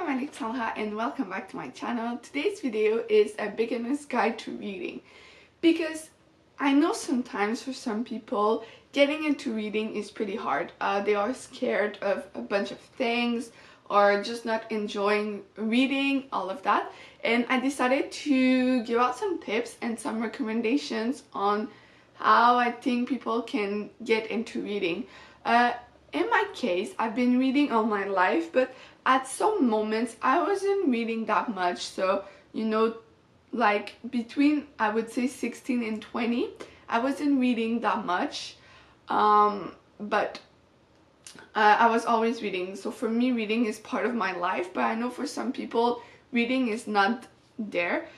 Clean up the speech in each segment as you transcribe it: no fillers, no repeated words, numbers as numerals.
my name is Salha and welcome back to my channel. Today's video is a beginner's guide to reading, because I know sometimes for some people getting into reading is pretty hard. They are scared of a bunch of things or just not enjoying reading, all of that. And I decided to give out some tips and some recommendations on how I think people can get into reading. In my case, I've been reading all my life, but at some moments I wasn't reading that much. So, like between, I would say 16 and 20, I wasn't reading that much. But I was always reading. So for me, reading is part of my life, but I know for some people, reading is not there.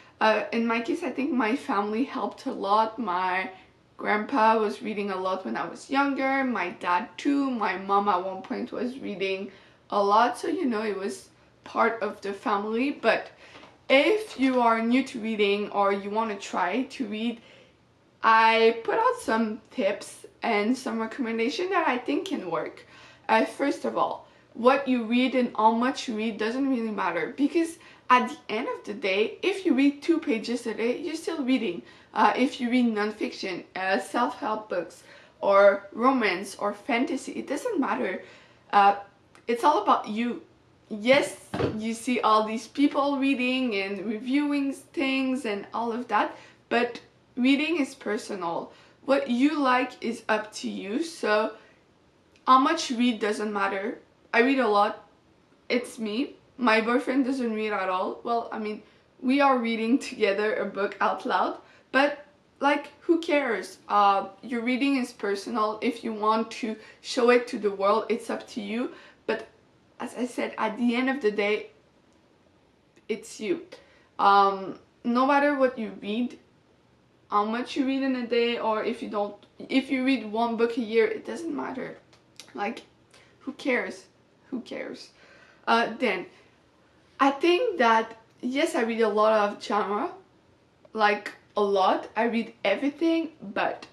In my case, I think my family helped a lot. My grandpa was reading a lot when I was younger, my dad too, my mom at one point was reading a lot, so it was part of the family. But if you are new to reading or you want to try to read, I put out some tips and some recommendations that I think can work. First of all, what you read and how much you read doesn't really matter, because at the end of the day, if you read 2 pages a day, you're still reading. If you read nonfiction, self-help books, or romance, or fantasy, it doesn't matter. It's all about you. Yes, you see all these people reading and reviewing things and all of that, but reading is personal. What you like is up to you, so how much you read doesn't matter. I read a lot. It's me. My boyfriend doesn't read at all. Well, I mean, we are reading together a book out loud, but like, who cares? Your reading is personal. If you want to show it to the world, it's up to you. But as I said, at the end of the day, it's you. No matter what you read, how much you read in a day, or if you read 1 book a year, it doesn't matter. Like, who cares? Who cares? Then, I think that, yes, I read a lot of genre, like a lot. I read everything, but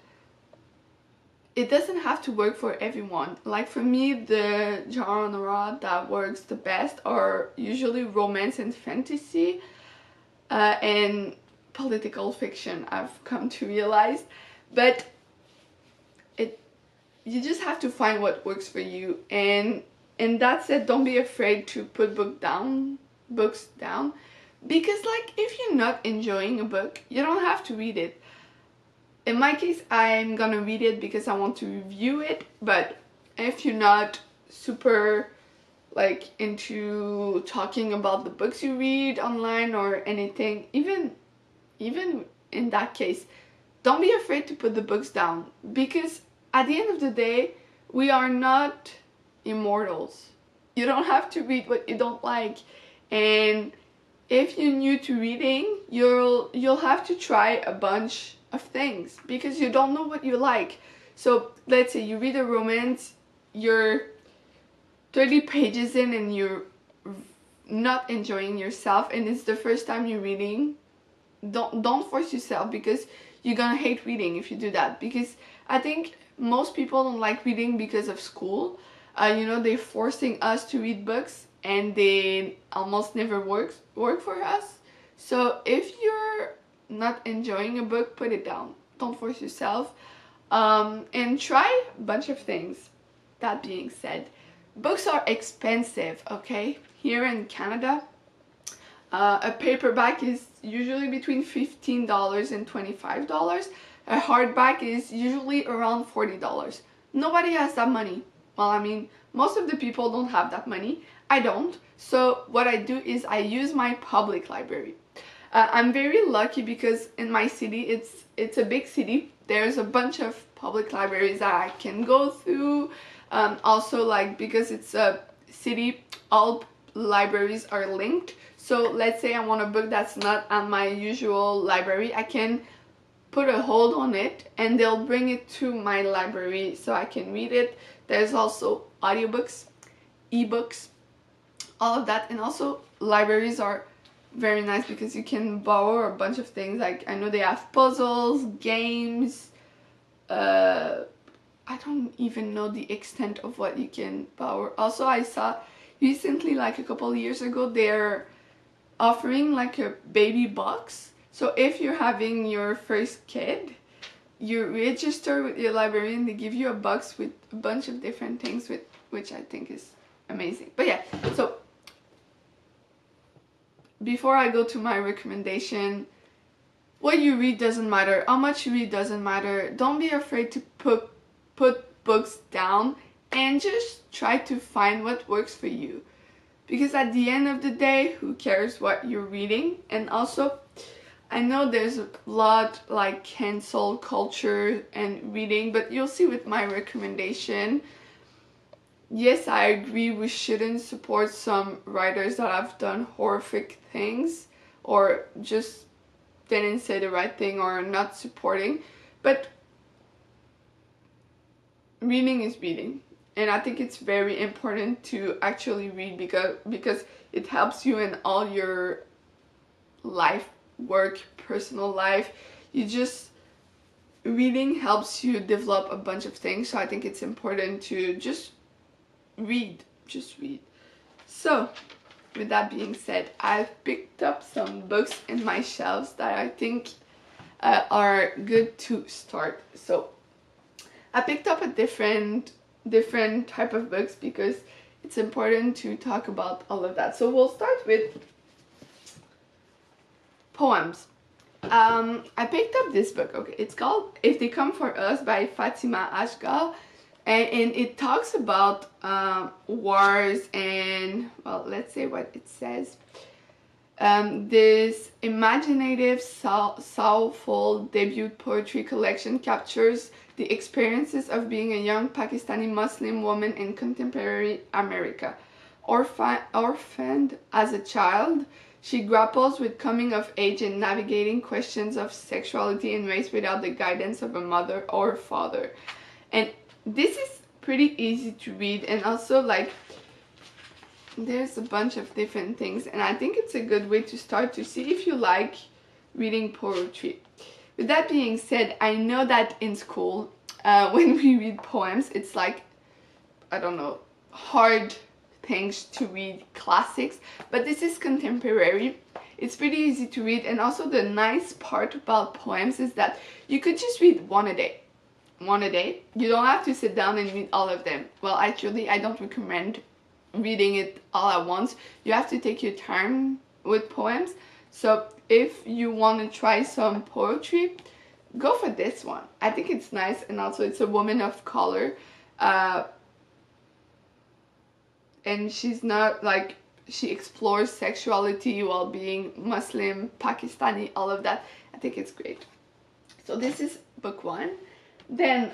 it doesn't have to work for everyone. Like for me, the genre that works the best are usually romance and fantasy, and political fiction, I've come to realize. But you just have to find what works for you, and that said, don't be afraid to put books down, because like, if you're not enjoying a book, you don't have to read it. In my case, I'm gonna read it because I want to review it, but if you're not super like into talking about the books you read online or anything, even in that case, don't be afraid to put the books down, because at the end of the day, we are not immortals. You don't have to read what you don't like. And if you're new to reading, you'll have to try a bunch of things because you don't know what you like. So let's say you read a romance, you're 30 pages in and you're not enjoying yourself, and it's the first time you're reading. Don't force yourself, because you're gonna hate reading if you do that. Because I think most people don't like reading because of school. They're forcing us to read books, and they almost never work for us. So if you're not enjoying a book, put it down. Don't force yourself, and try a bunch of things. That being said, books are expensive, okay? Here in Canada, a paperback is usually between $15 and $25. A hardback is usually around $40. Nobody has that money. Well, I mean, most of the people don't have that money. I don't. So what I do is I use my public library. I'm very lucky because in my city, it's a big city. There's a bunch of public libraries that I can go through. Also, like, because it's a city, all libraries are linked. So let's say I want a book that's not at my usual library, I can put a hold on it and they'll bring it to my library so I can read it. There's also audiobooks, ebooks, all of that. And also libraries are very nice because you can borrow a bunch of things. Like, I know they have puzzles, games, I don't even know the extent of what you can borrow. Also, I saw recently, like a couple years ago, they're offering like a baby box. So if you're having your first kid, you register with your librarian, they give you a box with a bunch of different things, which I think is amazing. But yeah, so before I go to my recommendation, what you read doesn't matter, how much you read doesn't matter. Don't be afraid to put books down and just try to find what works for you. Because at the end of the day, who cares what you're reading? And also, I know there's a lot like cancel culture and reading, but you'll see with my recommendation, yes, I agree we shouldn't support some writers that have done horrific things or just didn't say the right thing or not supporting, but reading is reading. And I think it's very important to actually read because it helps you in all your life, work, personal life. Reading helps you develop a bunch of things. So I think it's important to just read. So with that being said, I've picked up some books in my shelves that I think are good to start. So I picked up a different type of books because it's important to talk about all of that. So we'll start with poems. I picked up this book. Okay, it's called If They Come For Us by Fatima Ashgal, and it talks about wars and, well, let's say what it says. This imaginative, soulful debut poetry collection captures the experiences of being a young Pakistani Muslim woman in contemporary America. Orphaned as a child, she grapples with coming of age and navigating questions of sexuality and race without the guidance of a mother or father. And this is pretty easy to read, and also like there's a bunch of different things, and I think it's a good way to start to see if you like reading poetry. With that being said, I know that in school, when we read poems, it's like, I don't know, hard things to read classics, but this is contemporary. It's pretty easy to read, and also the nice part about poems is that you could just read one a day. You don't have to sit down and read all of them. Well, actually, I don't recommend reading it all at once. You have to take your time with poems. So if you want to try some poetry, go for this one. I think it's nice, and also it's a woman of color, and she's not like, she explores sexuality while being Muslim, Pakistani, all of that. I think it's great. So this is book one. Then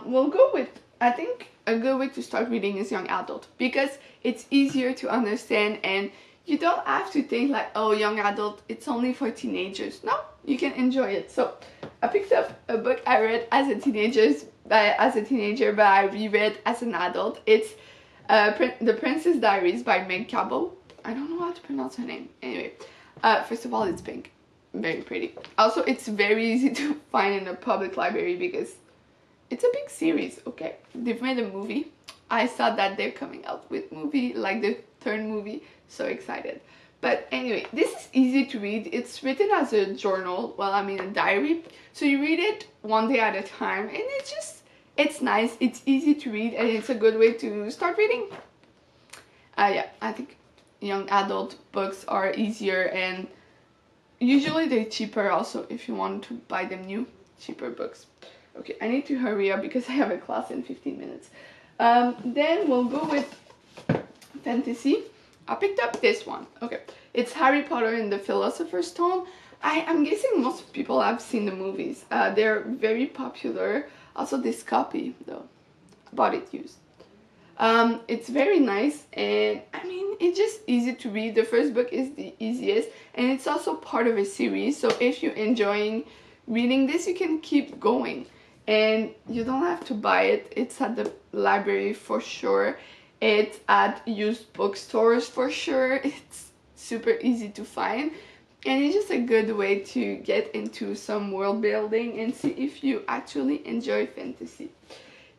we'll go with, I think a good way to start reading is young adult, because it's easier to understand and you don't have to think like, oh, young adult, it's only for teenagers. No, you can enjoy it. So I picked up a book I read as a teenager, but I reread as an adult. It's The Princess Diaries by Meg Cabot. I don't know how to pronounce her name. Anyway, first of all, it's pink. Very pretty. Also, it's very easy to find in a public library because it's a big series, okay? They've made a movie. I saw that they're coming out with movie, like the third movie. So excited. But anyway, this is easy to read. It's written as a journal, well, I mean a diary. So you read it one day at a time, and it's nice, it's easy to read, and it's a good way to start reading. Yeah, I think young adult books are easier, and usually they're cheaper also if you want to buy them new, cheaper books. Okay, I need to hurry up because I have a class in 15 minutes. Then we'll go with fantasy. I picked up this one. Okay, it's Harry Potter and the Philosopher's Stone. I'm guessing most people have seen the movies. They're very popular. Also this copy though, bought it used. It's very nice, and I mean, it's just easy to read. The first book is the easiest, and it's also part of a series. So if you're enjoying reading this, you can keep going. And you don't have to buy it. It's at the library for sure. It's at used bookstores for sure. It's super easy to find. And it's just a good way to get into some world building and see if you actually enjoy fantasy.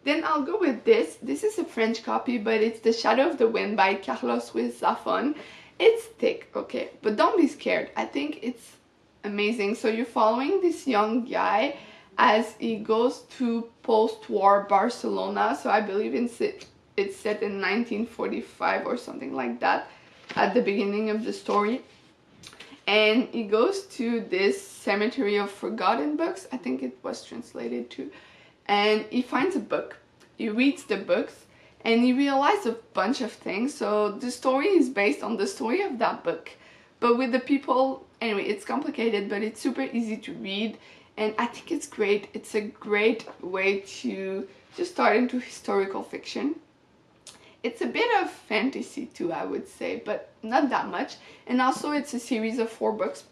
Then I'll go with this. This is a French copy, but it's The Shadow of the Wind by Carlos Ruiz Zafón. It's thick, okay, but don't be scared. I think it's amazing. So you're following this young guy as he goes to post-war Barcelona. So I believe it's set in 1945 or something like that at the beginning of the story. And he goes to this cemetery of forgotten books, I think it was translated to, and he finds a book. He reads the books and he realizes a bunch of things. So the story is based on the story of that book, but with the people. Anyway, it's complicated, but it's super easy to read, and I think it's great. It's a great way to just start into historical fiction. It's a bit of fantasy too, I would say, but not that much. And also it's a series of 4 books.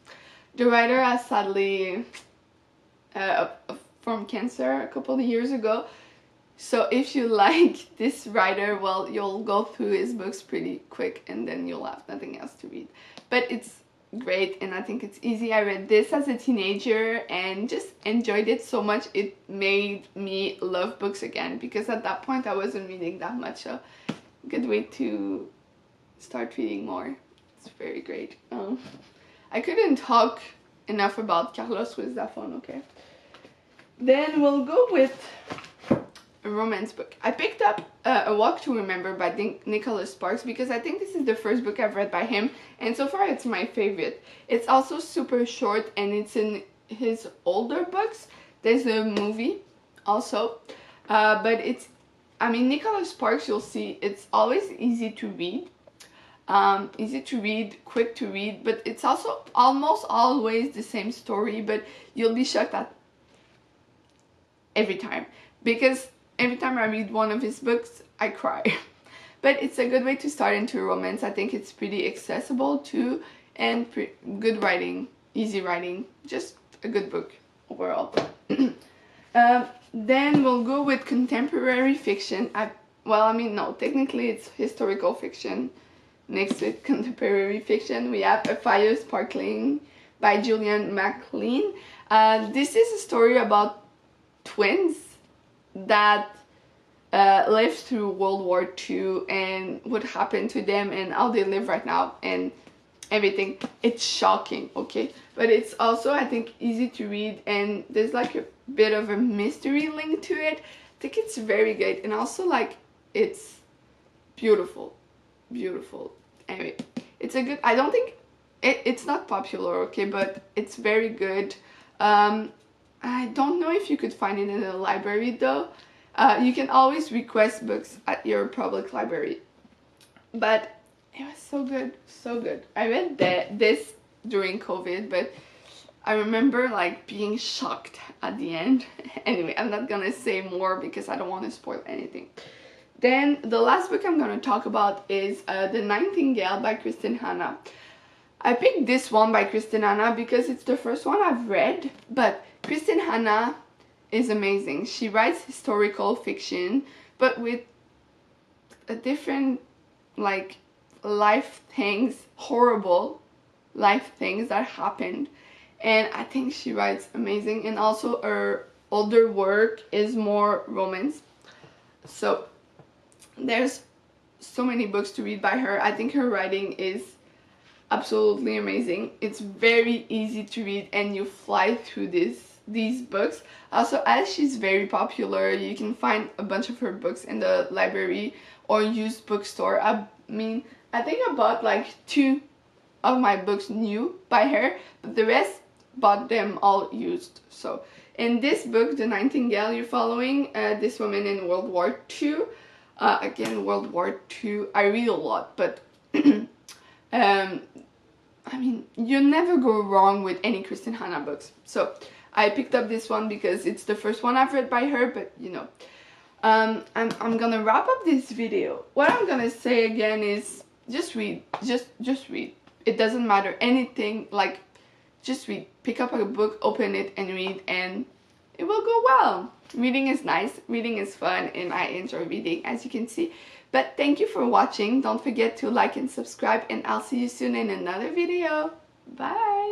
The writer has sadly from cancer a couple of years ago. So if you like this writer, well, you'll go through his books pretty quick and then you'll have nothing else to read. But it's great and I think it's easy. I read this as a teenager and just enjoyed it so much. It made me love books again, because at that point I wasn't reading that much. So good way to start reading more. It's very great. I couldn't talk enough about Carlos Ruiz Zafón, okay? Then we'll go with a romance book. I picked up A Walk to Remember by Nicholas Sparks because I think this is the first book I've read by him, and so far it's my favorite. It's also super short and it's in his older books. There's a movie also, but it's, I mean, Nicholas Sparks, you'll see, it's always easy to read. Quick to read, but it's also almost always the same story, but you'll be shocked at every time, because every time I read one of his books, I cry. But it's a good way to start into a romance. I think it's pretty accessible too, and good writing, easy writing, just a good book overall. Then we'll go with contemporary fiction. No, technically it's historical fiction. Next to contemporary fiction, we have A Fire Sparkling by Julian MacLean. This is a story about twins that lived through World War II and what happened to them and how they live right now and everything. It's shocking, okay? But it's also, I think, easy to read, and there's like a bit of a mystery link to it. I think it's very good, and also like it's beautiful. Anyway, it's a good, I don't think it's not popular, okay, but it's very good. I don't know if you could find it in a library though. You can always request books at your public library, but it was so good. I read this during COVID, but I remember like being shocked at the end. Anyway, I'm not gonna say more because I don't want to spoil anything. Then the last book I'm going to talk about is The Nightingale by Kristin Hannah. I picked this one by Kristin Hannah because it's the first one I've read, but Kristin Hannah is amazing. She writes historical fiction, but with a different like life things, horrible life things that happened, and I think she writes amazing. And also her older work is more romance. So there's so many books to read by her. I think her writing is absolutely amazing. It's very easy to read and you fly through these books. Also, as she's very popular, you can find a bunch of her books in the library or used bookstore. I mean, I think I bought like 2 of my books new by her, but the rest bought them all used. So in this book, The Nightingale, you're following this woman in World War II. Again, World War II, I read a lot, but I mean, you never go wrong with any Kristin Hannah books. So I picked up this one because it's the first one I've read by her, but you know, I'm gonna wrap up this video. What I'm gonna say again is just read, just read. It doesn't matter anything, like just read. Pick up a book, open it and read, and it will go well. Reading is nice, reading is fun, and I enjoy reading, as you can see. But thank you for watching. Don't forget to like and subscribe, and I'll see you soon in another video. Bye!